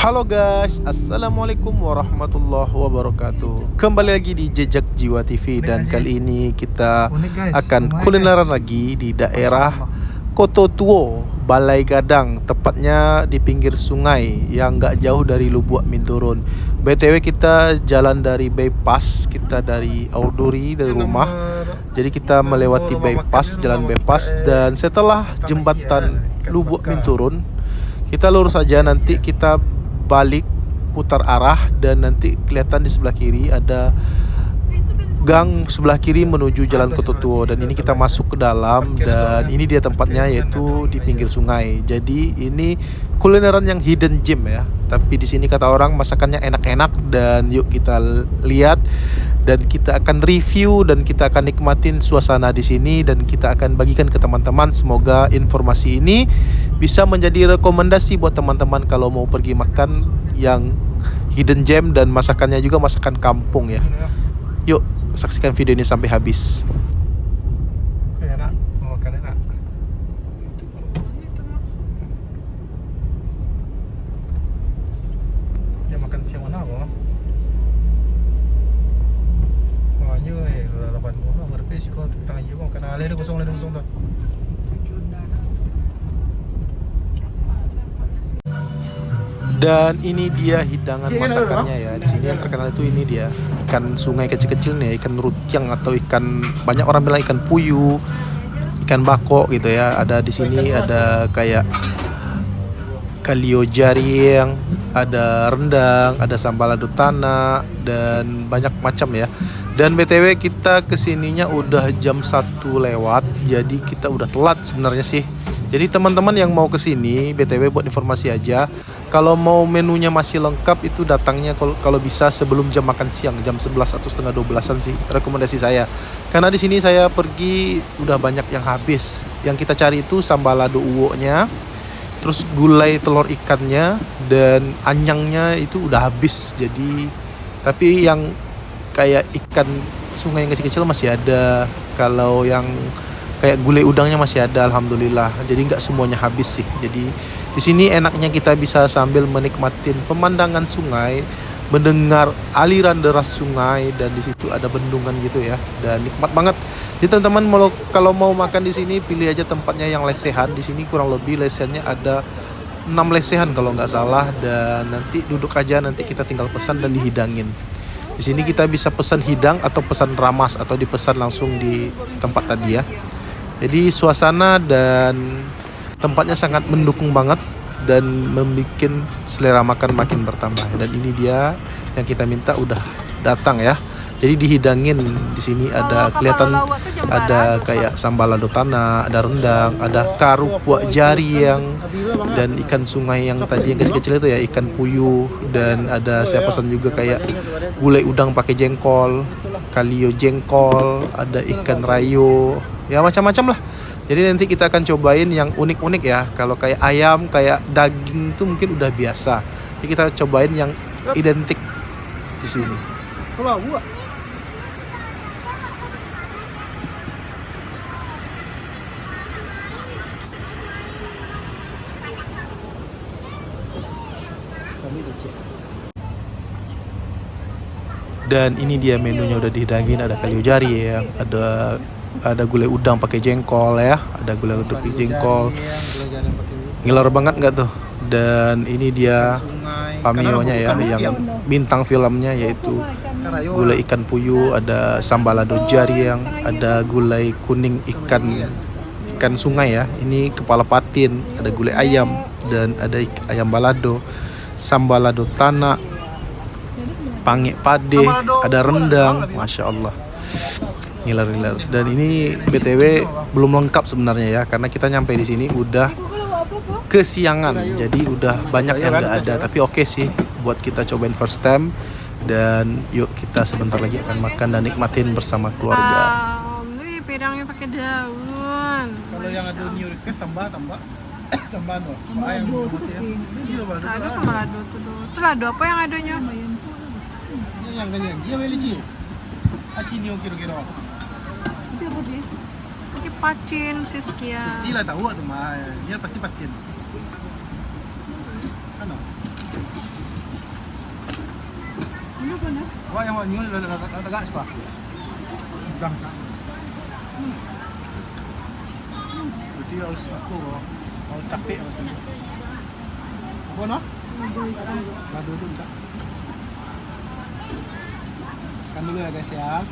Halo guys, assalamualaikum warahmatullahi wabarakatuh. Kembali lagi di Jejak Jiwa TV dan kali ini kita akan kulineran lagi di daerah Koto Tuo, Balai Gadang, tepatnya di pinggir sungai yang gak jauh dari Lubuak Minturun. BTW kita jalan dari bypass, kita dari Aurduri dari rumah. Jadi kita melewati bypass, jalan bypass, dan setelah jembatan Lubuak Minturun kita lurus saja, nanti kita balik putar arah dan nanti kelihatan di sebelah kiri ada gang sebelah kiri menuju Jalan Koto Tuo, dan ini kita masuk ke dalam dan ini dia tempatnya, yaitu di pinggir sungai. Jadi ini kulineran yang hidden gem ya. Tapi di sini kata orang masakannya enak-enak, dan yuk kita lihat dan kita akan review dan kita akan nikmatin suasana di sini dan kita akan bagikan ke teman-teman. Semoga informasi ini bisa menjadi rekomendasi buat teman-teman kalau mau pergi makan yang hidden gem dan masakannya juga masakan kampung ya. Yuk saksikan video ini sampai habis. Enak, mau makan enak. Ya makan siang mana kok? Makanya lapan bulan berpes kok tengah juga makan ada kosong tuh. Dan ini dia hidangan masakannya ya. Di sini yang terkenal itu ini dia ikan sungai kecil-kecil nih, ikan rutiang atau ikan, banyak orang bilang ikan puyuh, ikan bako gitu ya. Ada di sini ada kayak kalio jaring, ada rendang, ada sambal lado tanah dan banyak macam ya. Dan BTW kita kesininya udah jam 1 lewat, jadi kita udah telat sebenarnya sih. Jadi teman-teman yang mau kesini, BTW buat informasi aja, kalau mau menunya masih lengkap itu datangnya kalau bisa sebelum jam makan siang, jam 11 atau setengah 12-an sih rekomendasi saya. Karena di sini saya pergi udah banyak yang habis. Yang kita cari itu sambal lado uwonya, terus gulai telur ikannya, dan anyangnya itu udah habis. Jadi tapi yang kayak ikan sungai yang kecil-kecil masih ada. Kalau yang kayak gulai udangnya masih ada, alhamdulillah. Jadi nggak semuanya habis sih. Jadi di sini enaknya kita bisa sambil menikmatin pemandangan sungai, mendengar aliran deras sungai, dan di situ ada bendungan gitu ya. Dan nikmat banget. Jadi teman-teman kalau mau makan di sini pilih aja tempatnya yang lesehan. Di sini kurang lebih lesehannya ada 6 lesehan kalau nggak salah, dan nanti duduk aja, nanti kita tinggal pesan dan dihidangin. Di sini kita bisa pesan hidang atau pesan ramas atau dipesan langsung di tempat tadi ya. Jadi suasana dan tempatnya sangat mendukung banget dan membuat selera makan makin bertambah. Dan ini dia yang kita minta udah datang ya. Jadi dihidangin di sini ada kelihatan ada kayak sambal lado tanah, ada rendang, ada karupuak jariang, dan ikan sungai yang tadi yang kecil-kecil itu ya, ikan puyuh, dan ada saya pesan juga kayak gulai udang pakai jengkol, kalio jengkol, ada ikan rayo, ya macam-macam lah. Jadi nanti kita akan cobain yang unik-unik ya. Kalau kayak ayam, kayak daging itu mungkin udah biasa. Jadi kita cobain yang identik di sini. Dan ini dia menunya udah dihidangin, ada kalio jari ya, ada gulai udang pakai jengkol ya, ada gulai udang pakai jengkol. Ngiler banget nggak tuh? Dan ini dia pamionya ya, yang bintang filmnya, yaitu gulai ikan puyuh, ada sambal lado jariang, ada gulai kuning ikan sungai ya. Ini kepala patin, ada gulai ayam, dan ada ayam balado, sambal lado tanah, pangit pade, ada rendang, masya Allah, ngiler. Dan ini BTW belum lengkap sebenarnya ya, karena kita nyampe di sini udah kesiangan, jadi udah banyak yang nggak ada. Tapi oke sih buat kita cobain first time, dan yuk kita sebentar lagi akan makan dan nikmatin bersama keluarga. Ini pirangnya pakai daun. Kalau yang ada new request tambah tambahan loh. Ayam masih ya. Ada sama lado tuh. Itu lado apa yang adanya? Ini yang ganyan. Dia beli ci. Aci ni kira-kira. Ini pacin Siskia. Dia lah tahu tu mah. Dia pasti patin. Ano? Wah yang wanyu agak suka. Udah. Berarti harus aku harus capek. Apa no? Madu itu enggak. Kan dulu ya guys ya.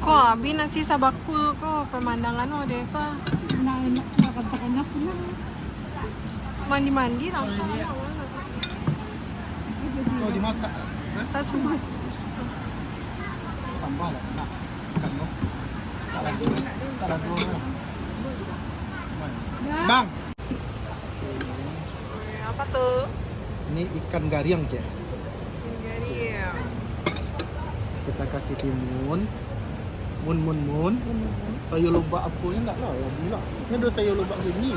Kok abi nasi sabakul kok pemandangan deh kok. Enak katakan aku lah. Mandi-mandi langsung. Oh di mata. Rasa Tambah lah. Nah, ikan lo. Salah dua. Bang, apa tuh? ini ikan gariang cek. Dari Kita kasih timun. Mun. Sayur lobak apa ni enggak lah, gila. Ni ada sayur lobak gini.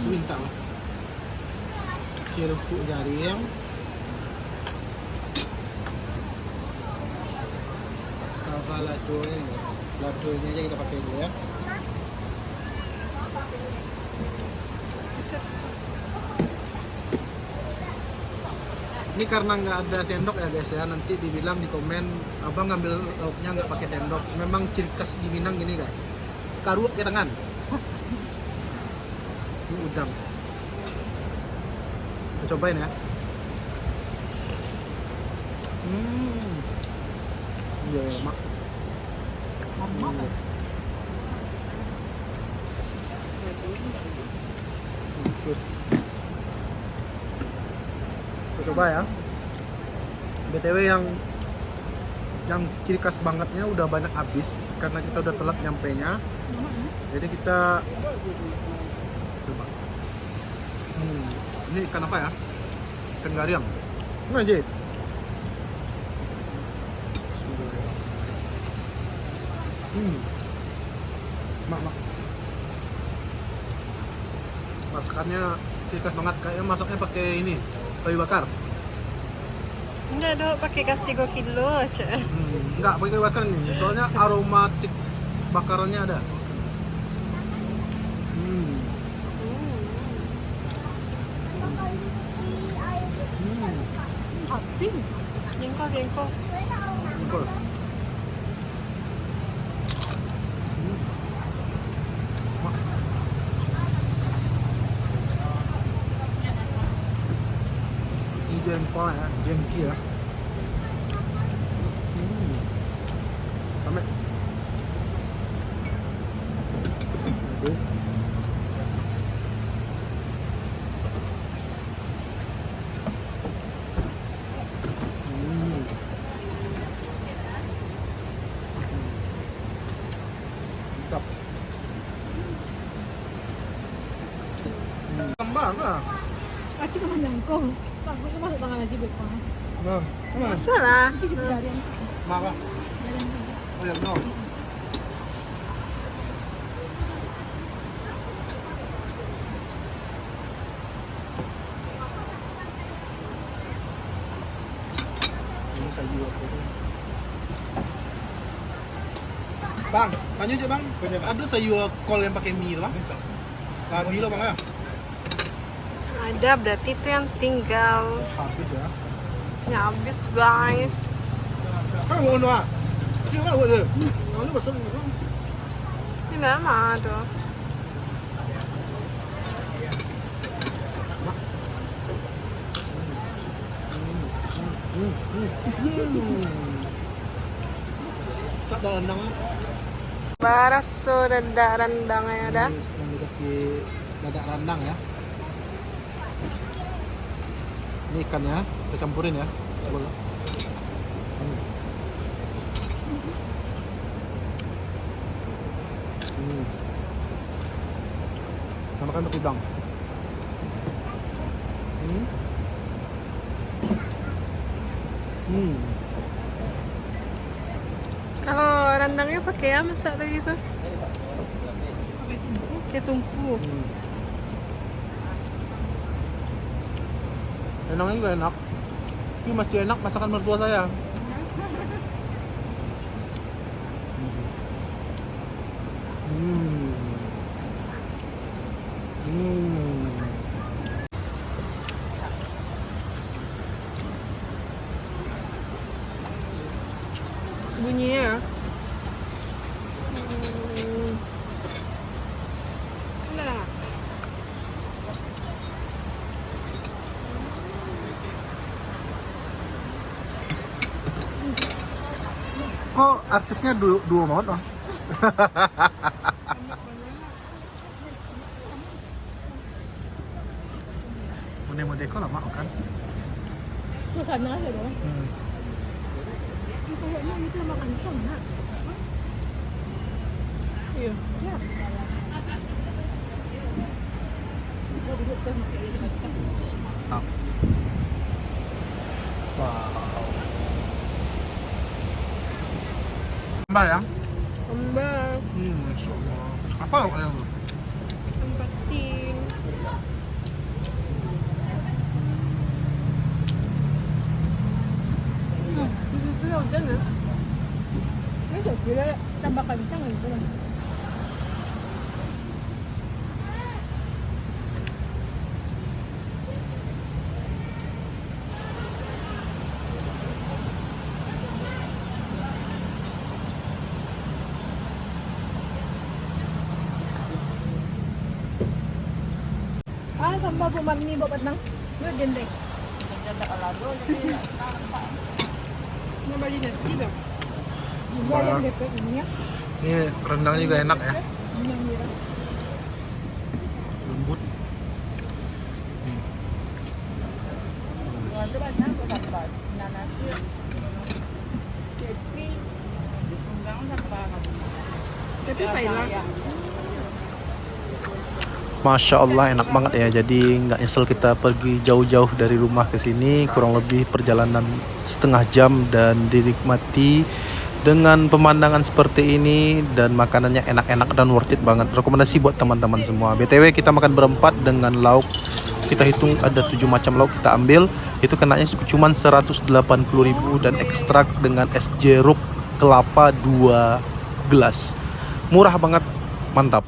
Sebentar lah. Kerupuk gariang. Sama lado ni. Lado ni aja kita pakai dulu ya. Ini karena nggak ada sendok ya guys ya, nanti dibilang di komen abang ngambil lauknya nggak pakai sendok. Memang ciri khas di Minang gini guys, karu ke tangan. Ini udang. Kita cobain ya. Iya ya mak. Kita coba ya. BTW yang ciri khas bangetnya udah banyak habis karena kita udah telat nyampenya. Jadi kita coba. Ini ikan apa ya? Ikan gariang. Ini aja. Mak. Masakannya ciri khas banget, kayaknya masaknya pakai ini kayu bakar. enggak dong pakai gas 3 kilo aja. Enggak pakai kayu bakar nih, soalnya aromatik bakarannya ada. Hati. Jengkol. Jengkol. Ini jengkol ya, jengki ya. Sampai. Aduh. Mantap. Kembang lah. Aci ke manjangko. Takutnya masuk tangan aja bepa. Nah, Masa lah. Nanti juga cari yang Apa? Oh ya, no. Ini sayur apa tu? Bang, tanya je bang. Ada sayur kol yang pakai mie tu bang? Tadi lo bang ya? Ada berarti itu yang tinggal. Habis ya. Ya habis guys. Kan mau no ah? Dia kan buat dia. Ini pasal ni. Ini mah ada. Tak ada rendang. Baraso dadak rendangnya ada. Yang dikasih dadak rendang ya. Ini ikan ya, kita campurin ya. Coba. Kita makan pakai udang. Kalau rendangnya pakai apa masak tadi tuh? Kayak tumpu. Rendangnya juga enak. Ini masih enak masakan mertua saya. kok artisnya duo banget loh. Mode kok lama kan? Terus sana aja dong. Ini kayaknya itu sama kantong, nak. Iya. Ya. Mantap. Wow. Mbak ya? Kembang. Masya Allah. Apa yang lu? Tempatin. Itu ya udah nah. Ini tuh kira tambah kacang gitu lah. Sampai bumat ni buat patang. Dia gendeng. Mau beli nasi dong. Juga yang depet ini ya. Ini rendang juga enak ya. Ini yang merah. Lembut. Tapi pailah. Masya Allah enak banget ya. Jadi nggak nyesel kita pergi jauh-jauh dari rumah ke sini, kurang lebih perjalanan setengah jam, dan dinikmati dengan pemandangan seperti ini dan makanannya enak-enak dan worth it banget. Rekomendasi buat teman-teman semua. BTW kita makan berempat dengan lauk, kita hitung ada 7 macam lauk kita ambil. Itu kenanya cuma 180.000 dan ekstrak dengan es jeruk kelapa 2 gelas. Murah banget, mantap.